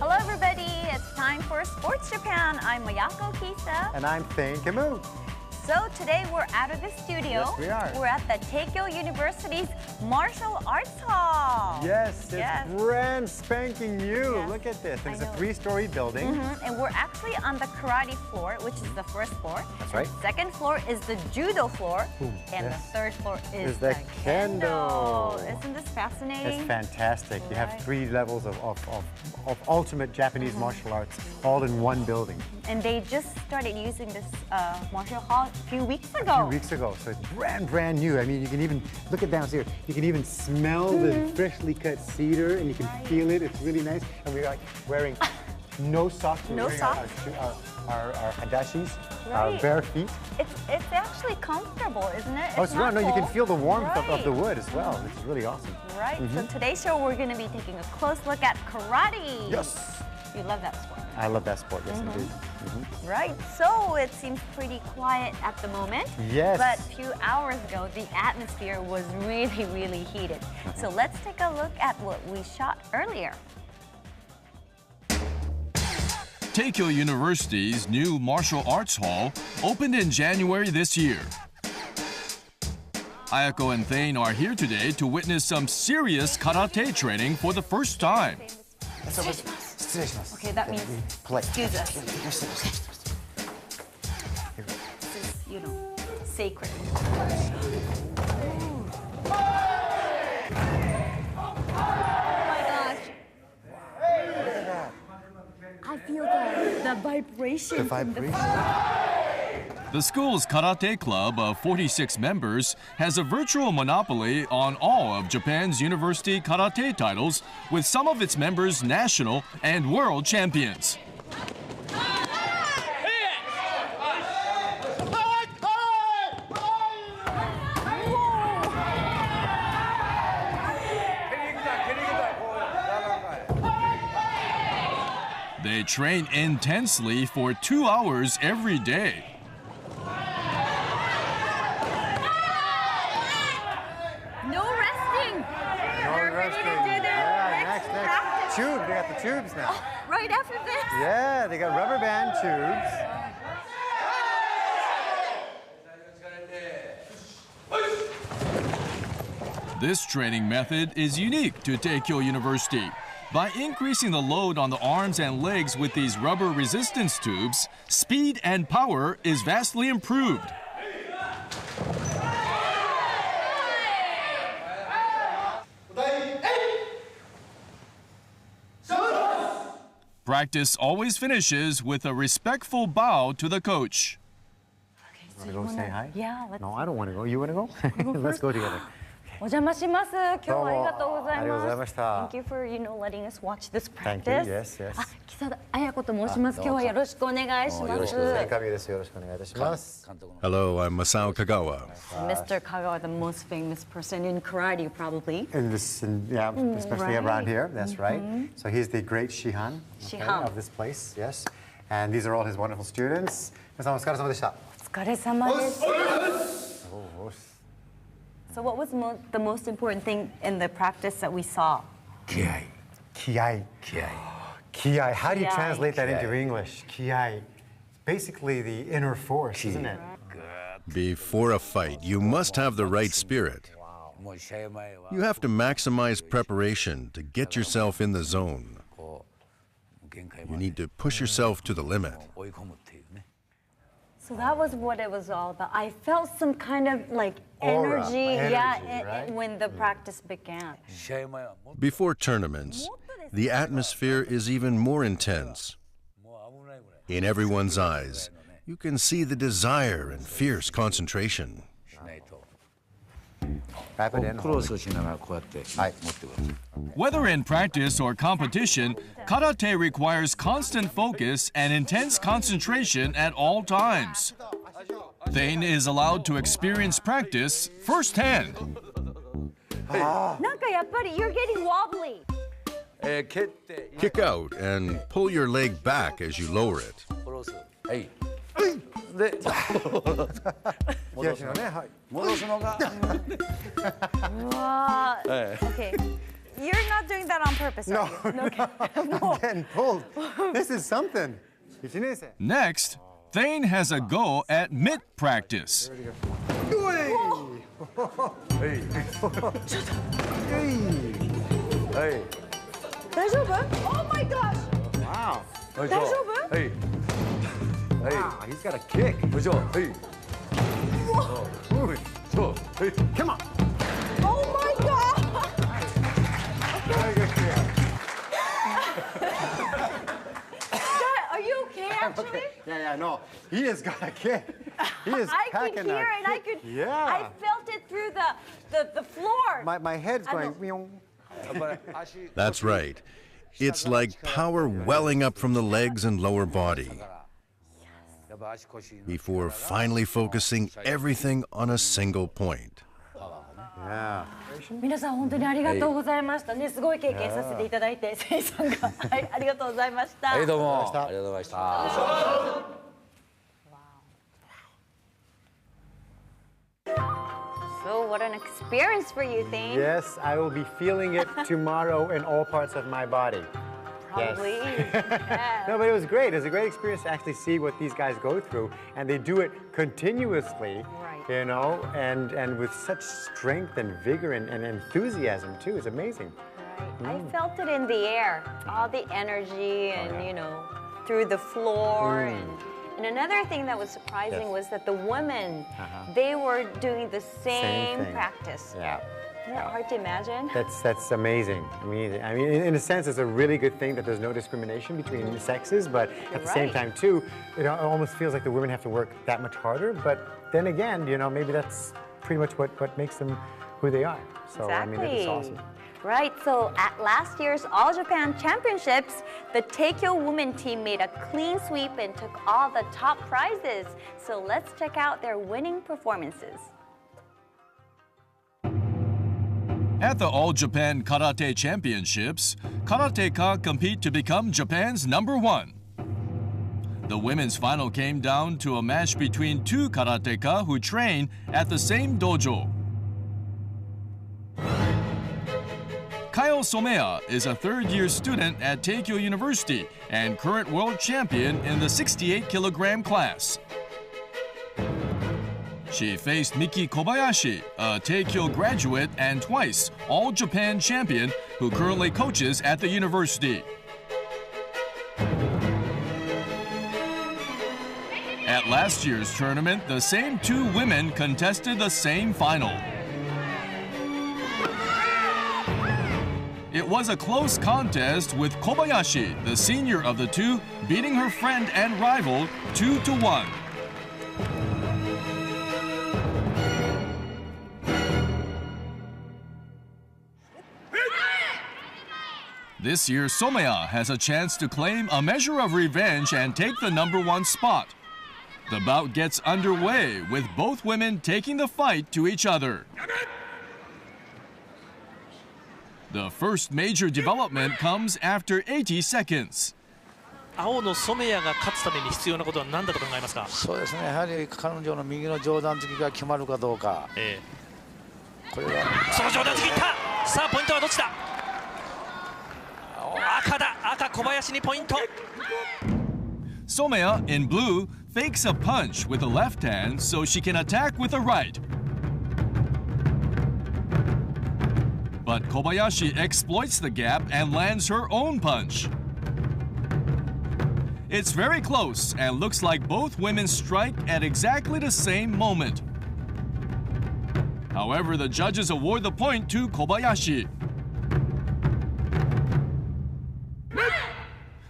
Hello, everybody. It's time for Sports Japan. I'm Mayako Kisa. And I'm Teikyo. So today we're out of the studio. Yes, we are. We're at the Teikyo University's Martial Arts Hall. Yes, it's brand spanking new. Yes. Look at this. It's a 3-story building. And we're actually on the karate floor, which is the first floor. That's right. The second floor is the judo floor. And the third floor is the kendo. Isn't this fascinating? It's fantastic. You have 3 levels of ultimate Japanese martial arts all in one building. And they just started using this martial hall a few weeks ago. A few weeks ago, so it's brand new. I mean, you can even, look at downstairs, you can even smell the freshly cut cedar and you can feel it. It's really nice. And we're like wearing no socks. No socks. Our hadashis, our bare feet. It's actually comfortable, isn't it? It's not. No, you can feel the warmth of the wood as well. Mm-hmm. It's really awesome. Right. So today's show, we're going to be taking a close look at karate. Yes. You love that sport. I love that sport, yes indeed. Right, so it seems pretty quiet at the moment. Yes. But a few hours ago, the atmosphere was really heated. So let's take a look at what we shot earlier. Teikyo University's new martial arts hall opened in January this year. Ayako and Thane are here today to witness some serious karate training for the first time. Okay, that means excuse us. This is, sacred. Oh my gosh. I feel the vibration. The vibration. The school's karate club of 46 members has a virtual monopoly on all of Japan's university karate titles, with some of its members national and world champions. They train intensely for 2 hours every day. Tubes, they got the tubes now. Right after this? Yeah, they got rubber band tubes. This training method is unique to Teikyo University. By increasing the load on the arms and legs with these rubber resistance tubes, speed and power is vastly improved. Practice always finishes with a respectful bow to the coach. Okay, You want to go say hi? Yeah, let's. No, I don't want to go. You want to go? Let's go together. お邪魔します。今日はありがとうございます。ありがとうございました。 Thank you for, letting us watch this Thank practice. you. Yes, yes. 木佐彩子と申します。今日はよろしくお願いします。よろしくお願いいたします。 Hello, I'm Masao Kagawa. Mr. Kagawa, the most famous person in karate, probably. Especially around here. That's right. So he's the great Shihan, Shihan. of this place. Yes. And these are all his wonderful students. 皆さんお疲れ様でした。お疲れ様です。So what was the most important thing in the practice that we saw? Kiai. Kiai. Kiai. How do you translate that into English? Kiai. Basically the inner force, isn't it? Before a fight, you must have the right spirit. You have to maximize preparation to get yourself in the zone. You need to push yourself to the limit. So that was what it was all about. I felt some kind of Aura, energy, right? when the practice began. Before tournaments, the atmosphere is even more intense. In everyone's eyes, you can see the desire and fierce concentration. Whether in practice or competition, karate requires constant focus and intense concentration at all times. Thane is allowed to experience practice firsthand. なんかやっぱり you're getting wobbly. Kick out and pull your leg back as you lower it. Wow. Okay. You're not doing that on purpose, No, are you? Okay. I'm getting pulled. This is something. Next, Thane has a go at mitt practice. Hey. 大丈夫? Oh my gosh! Wow. 大丈夫? Wow, he's got a kick. Come on. Oh my god! Very good kick. Are you okay, actually? Okay. Yeah, no. He has got a kick. He is I packing could hear it. a I kick. could. Yeah. I felt it through the floor. My head's going. That's right. It's like power welling up from the legs and lower body before finally focusing everything on a single point. Yeah. 皆さん本当にありがとうございましたね。すごい経験させていただいて、せいさんがはいありがとうございました。はい、どうもありがとうございました。So what an experience for you, Thane. Yes, I will be feeling it tomorrow in all parts of my body. Probably. Yeah. No, but it was great. It was a great experience to actually see what these guys go through, and they do it continuously, Right. you know, and with such strength and vigor and enthusiasm too. It's amazing. Right. I felt it in the air, all the energy and, you know, through the floor. And another thing that was surprising was that the women, they were doing the same thing. practice. Yeah. Isn't that hard to imagine? That's amazing. I mean, in a sense, it's a really good thing that there's no discrimination between the sexes, but at the same right. time, too, it almost feels like the women have to work that much harder. But then again, you know, maybe that's pretty much what makes them who they are. So, Exactly. I mean, it's awesome. Right, so at last year's All Japan Championships, the Teikyo women team made a clean sweep and took all the top prizes. So let's check out their winning performances. At the All Japan Karate Championships, karateka compete to become Japan's #1. The women's final came down to a match between two karateka who train at the same dojo. Kyle Somea is a third-year student at Teikyo University and current world champion in the 68-kilogram class. She faced Miki Kobayashi, a Teikyo graduate and twice All-Japan champion who currently coaches at the university. At last year's tournament, the same two women contested the same final. It was a close contest with Kobayashi, the senior of the two, beating her friend and rival 2-1. This year, Somea has a chance to claim a measure of revenge and take the #1 spot. The bout gets underway with both women taking the fight to each other. The first major development comes after 80 seconds. 青の染谷が勝つために必要なことは何だと考えますか。そうですね、やはり彼女の右の上段突きが決まるかどうか。これはその上段突きいった。さあポイントはどっちだ。赤だ。赤小林にポイント。Somea, in blue, fakes a punch with the left hand so she can attack with the right. But Kobayashi exploits the gap and lands her own punch. It's very close and looks like both women strike at exactly the same moment. However, the judges award the point to Kobayashi.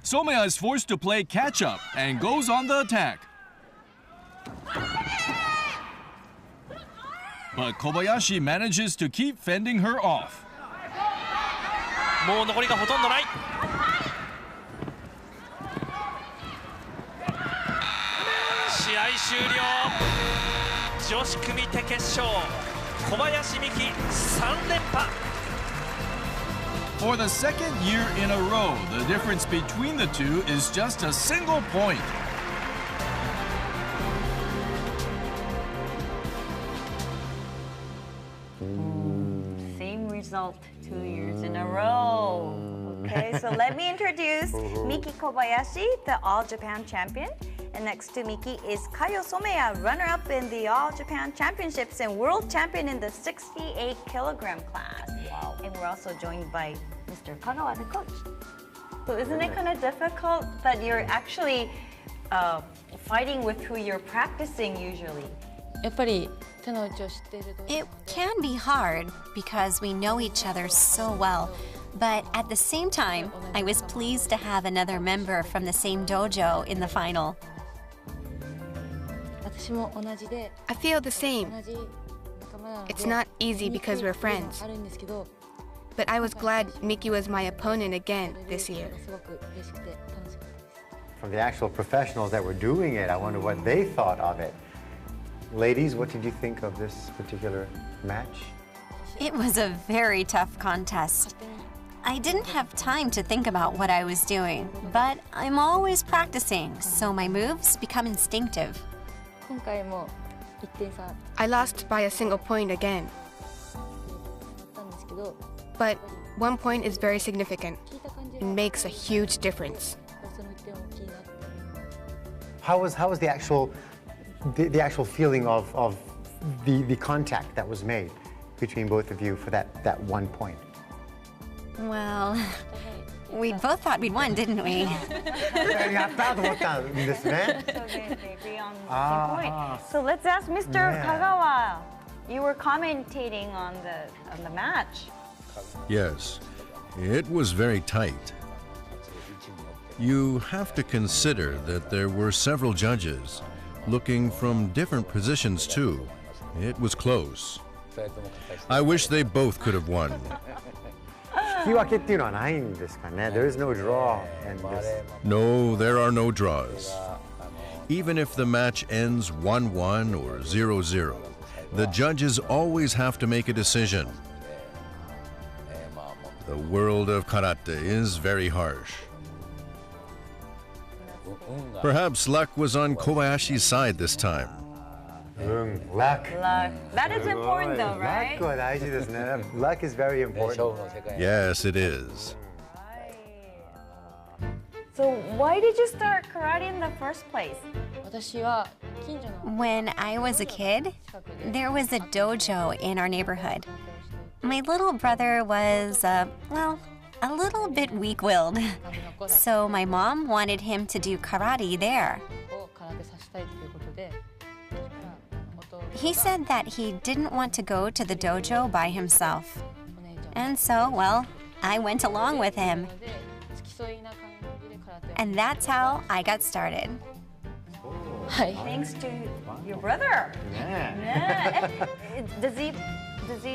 Somea is forced to play catch-up and goes on the attack. But Kobayashi manages to keep fending her off. もう残りがほとんどない。試合終了。女子組手決勝。小林美希3連覇。For the second year in a row, the difference between the two is just a single point. Same result 2 years in a row. Okay, so let me introduce Miki Kobayashi, the All Japan champion. And next to Miki is Kayo Someya, runner-up in the All Japan Championships and world champion in the 68 kilogram class. Wow. And we're also joined by Mr. Kagawa, the coach. So isn't it kind of difficult that you're actually fighting with who you're practicing usually? It can be hard because we know each other so well. But at the same time, I was pleased to have another member from the same dojo in the final. I feel the same. It's not easy because we're friends. But I was glad Miki was my opponent again this year. From the actual professionals that were doing it, I wonder what they thought of it. Ladies, what did you think of this particular match? It was a very tough contest. I didn't have time to think about what I was doing, but I'm always practicing, so my moves become instinctive. I lost by a single point again. But 1 point is very significant. It makes a huge difference. How was the actual feeling of the contact that was made between both of you for that 1 point? Well, we both thought we'd won, didn't we? やったと思ったんですね。 So they agree on the same point. So let's ask Mr. Kagawa. You were commentating on the match. Yes, it was very tight. You have to consider that there were several judges looking from different positions too. It was close. I wish they both could have won. 引き分けっていうのはないんですかね? There is no draw in this. No, there are no draws. Even if the match ends 1-1 or 0-0, the judges always have to make a decision. The world of karate is very harsh. Perhaps luck was on Kobayashi's side this time. Luck. Luck. That is important though, right? luckは大事ですね. Luck is very important. Yes, it is. So why did you start karate in the first place? When I was a kid, there was a dojo in our neighborhood. My little brother was, well, a little bit weak-willed. So my mom wanted him to do karate there. He said that he didn't want to go to the dojo by himself. And so, well, I went along with him. And that's how I got started. Thanks to your brother. Yeah. Does he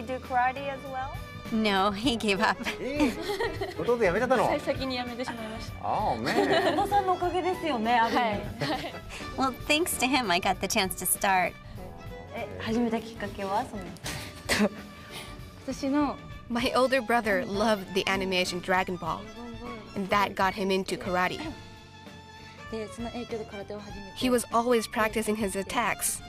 do karate as well? No, he gave up. 弟辞めちゃったの? 先に辞めてしまいました。 Oh man. お父さんのおかげですよね、ある意味。 Well, thanks to him, I got the chance to start. 始めたきっかけは私の My older brother loved the animation Dragon Ball, and that got him into karate. でその影響で空手を始めて He was always practicing his attacks.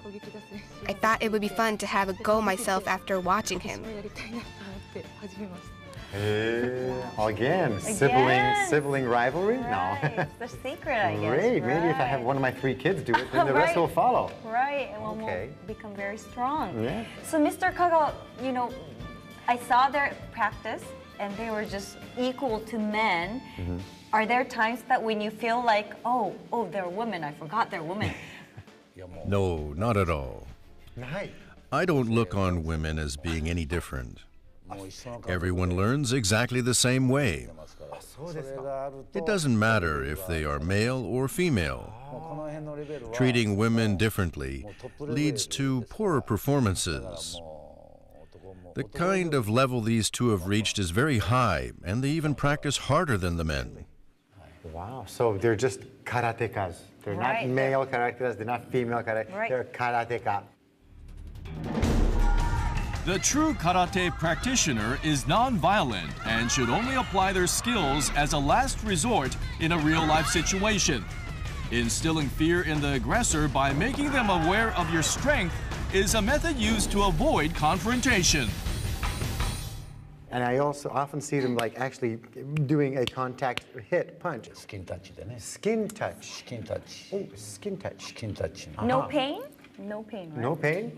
攻撃出す練習 I thought it would be fun to have a go myself after watching him. をやりたいなと思って始めました。 Again, sibling rivalry? No. Right, it's the secret, I guess. Great. Maybe if I have one of my 3 kids do it, then the rest Right. will follow. Right, and one Okay. will become very strong. Yeah. So, Mr. Kagawa, you know, I saw their practice, and they were just equal to men. Are there times that when you feel like, oh, they're women, I forgot they're women? No, not at all. ない. I don't look on women as being any different. Everyone learns exactly the same way. そうですか. It doesn't matter if they are male or female. Treating women differently leads to poorer performances. The kind of level these two have reached is very high, and they even practice harder than the men. Wow. So they're just karatekas. They're Right. not male karatekas. They're not female karatekas. Right. They're karateka. The true karate practitioner is non-violent and should only apply their skills as a last resort in a real-life situation. Instilling fear in the aggressor by making them aware of your strength is a method used to avoid confrontation. And I also often see them like actually doing a contact hit punch. スキンタッチでね。 Skin touch. スキンタッチ。 Oh, skin touch. スキンタッチ。 No pain? No pain, right? No pain?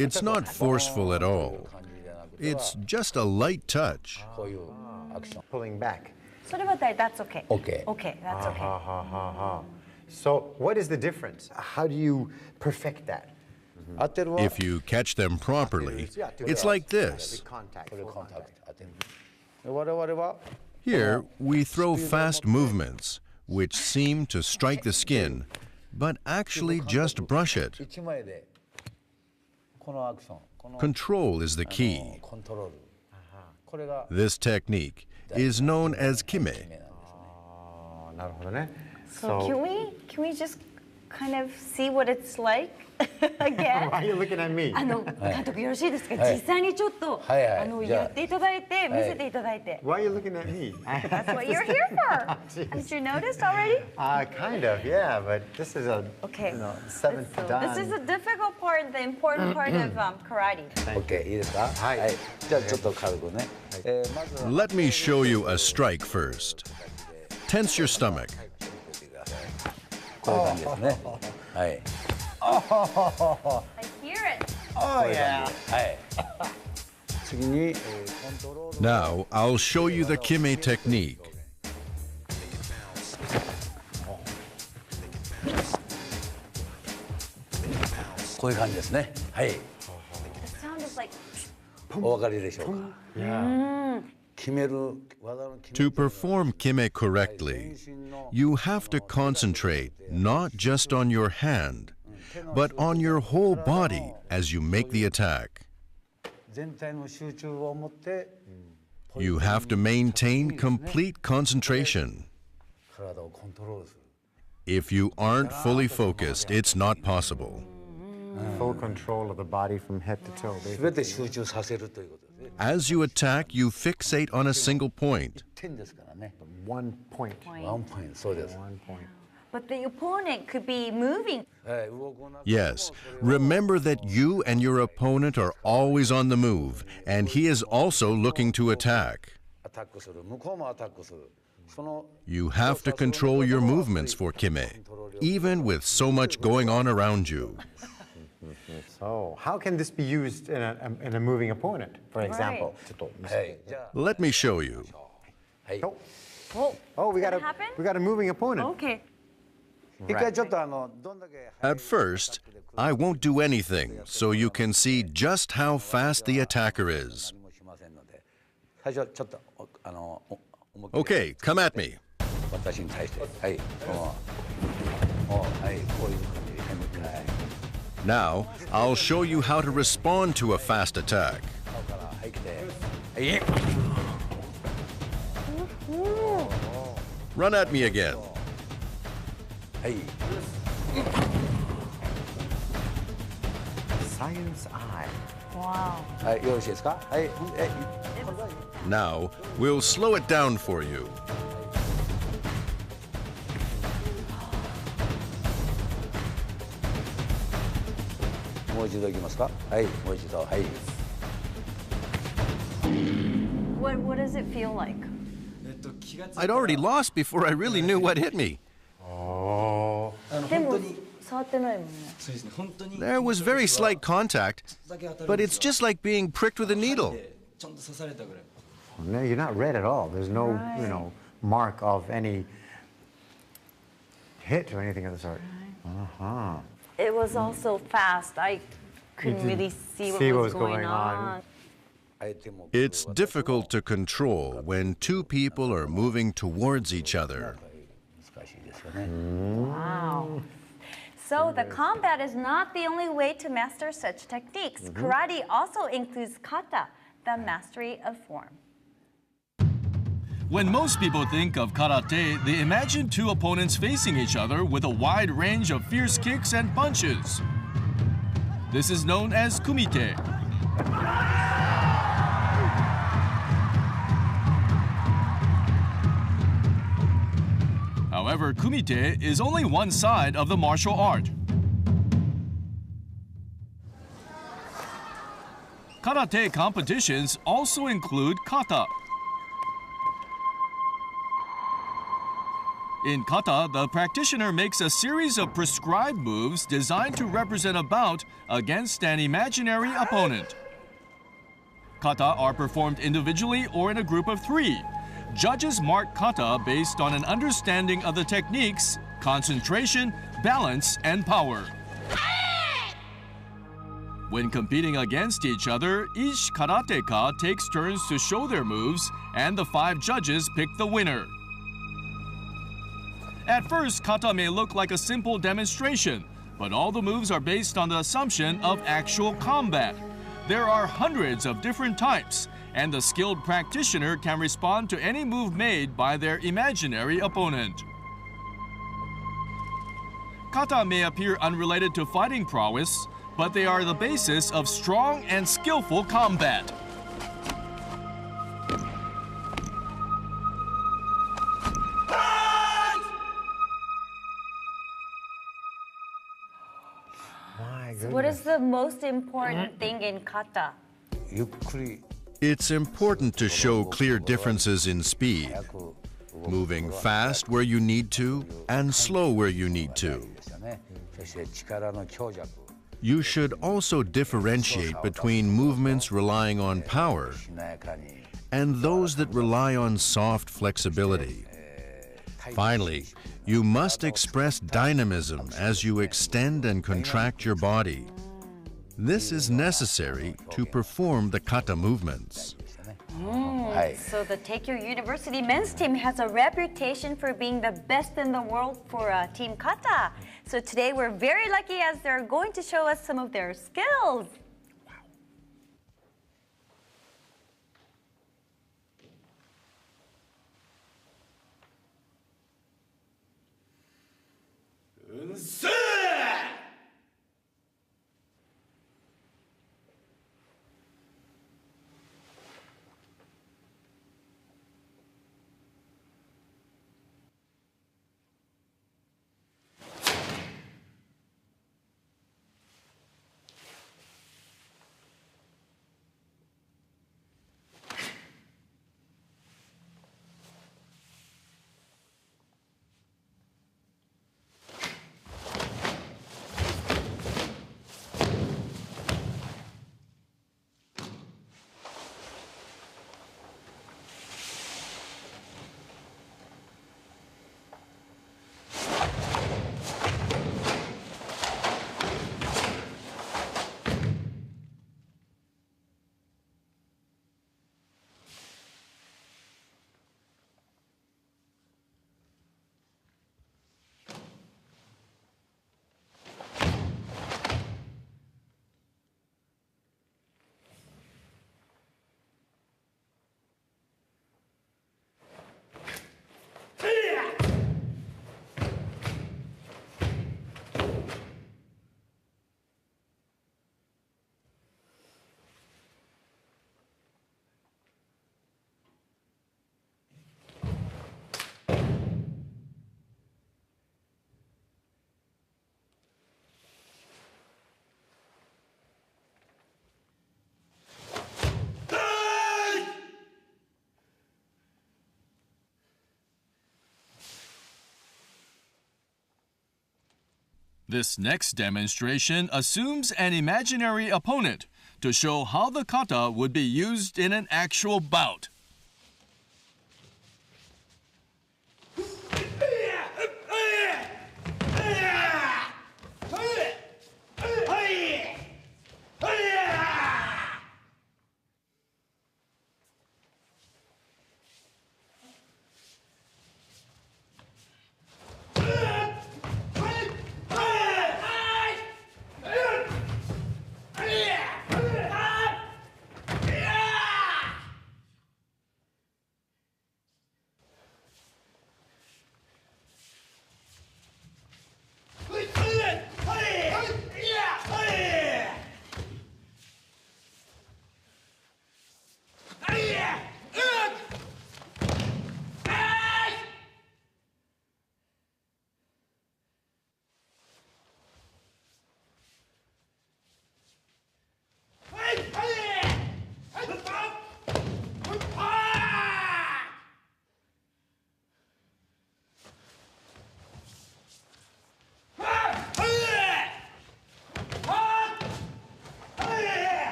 It's not forceful at all. It's just a light touch. こういうアクション。 Pulling back. それはthat's okay. Okay. Okay, that's okay. So what is the difference? How do you perfect that? 当てるは。 If you catch them properly, it's like this. Contact. これコンタクト当てる。我々は Here, we throw fast movements, which seem to strike the skin, but actually just brush it. 1枚でこのアクション、この Control is the key. コントロール。これが This technique is known as kime. Oh, なるほどね. So can we just kind of see what it's like again? Why are you looking at me? 監督よろしいですか？はい実際にちょっとはいはいじゃあやっていただいて見せていただいて。 Why are you looking at me? That's what you're here for. Haven't you noticed already? Kind of, yeah, but this is a Okay. seventh So dan. this is the difficult part, the important part of karate. OK いいですか。はいじゃあちょっと軽くね。まずは Let me show you a strike first. Tense your stomach. こういう感じですね。はい。 I hear it. Oh, yeah. はい。次にコントロール。 Now, I'll show you the kime technique. こういう感じですね。はい。 The sound is like お分かりでしょうか。 Yeah. 決める技の決 To perform kime correctly, you have to concentrate not just on your hand, but on your whole body as you make the attack. 全体の集中を持って You have to maintain complete concentration. 体をコントロールする。 If you aren't fully focused, it's not possible. Full control of the body from head to toe. すべて集中させるということですね。 As you attack, you fixate on a single point. 点ですからね。 One point. ワンポイント、そうです。 One point. but the opponent could be moving. はい、動くな。 Yes, remember that you and your opponent are always on the move, and he is also looking to attack. アタックする。向こうもアタックする。その You have to control your movements for kime, even with so much going on around you. So, how can this be used in a moving opponent, for example? はい、じゃあ Let me show you. はい。 Oh, we got What happened? a moving opponent. Okay. 一回ちょっとどんだけ At first, I won't do anything, so you can see just how fast the attacker is. 何もしませんので、最初はちょっと思いっきり Okay, come at me. 私に対して、はい、はい、こういう感じで、もう一回。 Now, I'll show you how to respond to a fast attack. 顔から入って、はい。 Run at me again. はい。 Science eye. Wow. はい、よろしいですか。はい。Now, we'll slow it down for you. もう一度いきますか。はい、もう一度、はい。 What does it feel like? I'd already lost before I really knew what hit me. でも触ってないもんね。 There was very slight contact, but it's just like being pricked with a needle. No, you're not red at all. There's no, mark of any hit or anything of the sort. It was also fast. I couldn't really see what was going on. It's difficult to control when two people are moving towards each other. 難しいですよね。 Wow. So the combat is not the only way to master such techniques. Karate also includes kata, the mastery of form. When most people think of karate, they imagine two opponents facing each other with a wide range of fierce kicks and punches. This is known as kumite. However, kumite is only one side of the martial art. Karate competitions also include kata. In kata, the practitioner makes a series of prescribed moves designed to represent a bout against an imaginary opponent. Kata are performed individually or in a group of 3. Judges mark kata based on an understanding of the techniques, concentration, balance, and power. When competing against each other, each karateka takes turns to show their moves, and the 5 judges pick the winner. At first, kata may look like a simple demonstration, but all the moves are based on the assumption of actual combat. There are hundreds of different types, and the skilled practitioner can respond to any move made by their imaginary opponent. Kata may appear unrelated to fighting prowess, but they are the basis of strong and skillful combat. What is the most important thing in kata? It's important to show clear differences in speed, moving fast where you need to and slow where you need to. You should also differentiate between movements relying on power and those that rely on soft flexibility. Finally, you must express dynamism as you extend and contract your body. This is necessary to perform the kata movements. So the Teikyo University men's team has a reputation for being the best in the world for Team Kata. So today we're very lucky as they're going to show us some of their skills. This next demonstration assumes an imaginary opponent to show how the kata would be used in an actual bout.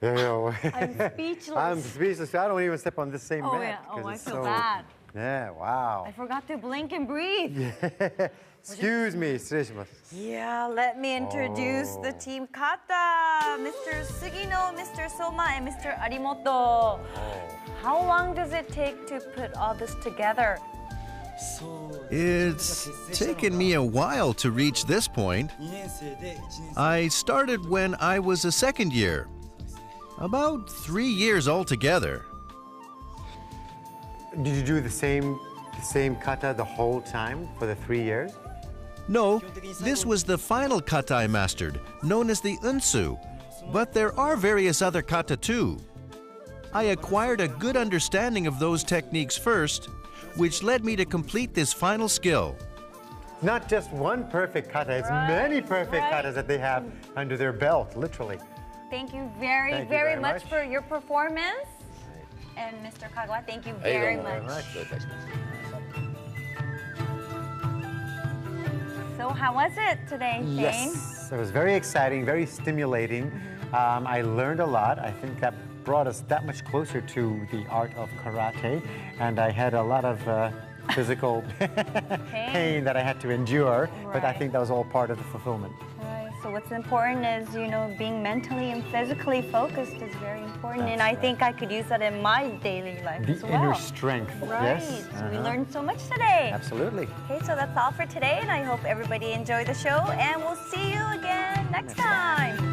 I'm speechless. I'm speechless. I don't even step on this same Oh, mat. yeah. Oh, 'cause I it's feel bad. Yeah, wow. I forgot to blink and breathe. Excuse me, 失礼します. Yeah, let me introduce the team kata, Mr. Sugino, Mr. Soma, and Mr. Arimoto. How long does it take to put all this together? It's taken me a while to reach this point. I started when I was a second year, about 3 years altogether. Did you do the same kata the whole time for the 3 years? No, this was the final kata I mastered, known as the unsu, but there are various other kata too. I acquired a good understanding of those techniques first, which led me to complete this final skill. Not just one perfect kata, it's many perfect katas that they have under their belt, literally. Thank you very much for your performance. And Mr. Kagawa, thank you very much. So how was it today, Shane? Yes, it was very exciting, very stimulating. I learned a lot. I think that brought us that much closer to the art of karate. And I had a lot of physical pain that I had to endure. But I think that was all part of the fulfillment. Right. So what's important is, being mentally and physically focused is very important. And I think I could use that in my daily life as well. The inner strength, right. yes. So we learned so much today. Absolutely. Okay, so that's all for today. And I hope everybody enjoyed the show. And we'll see you again next time.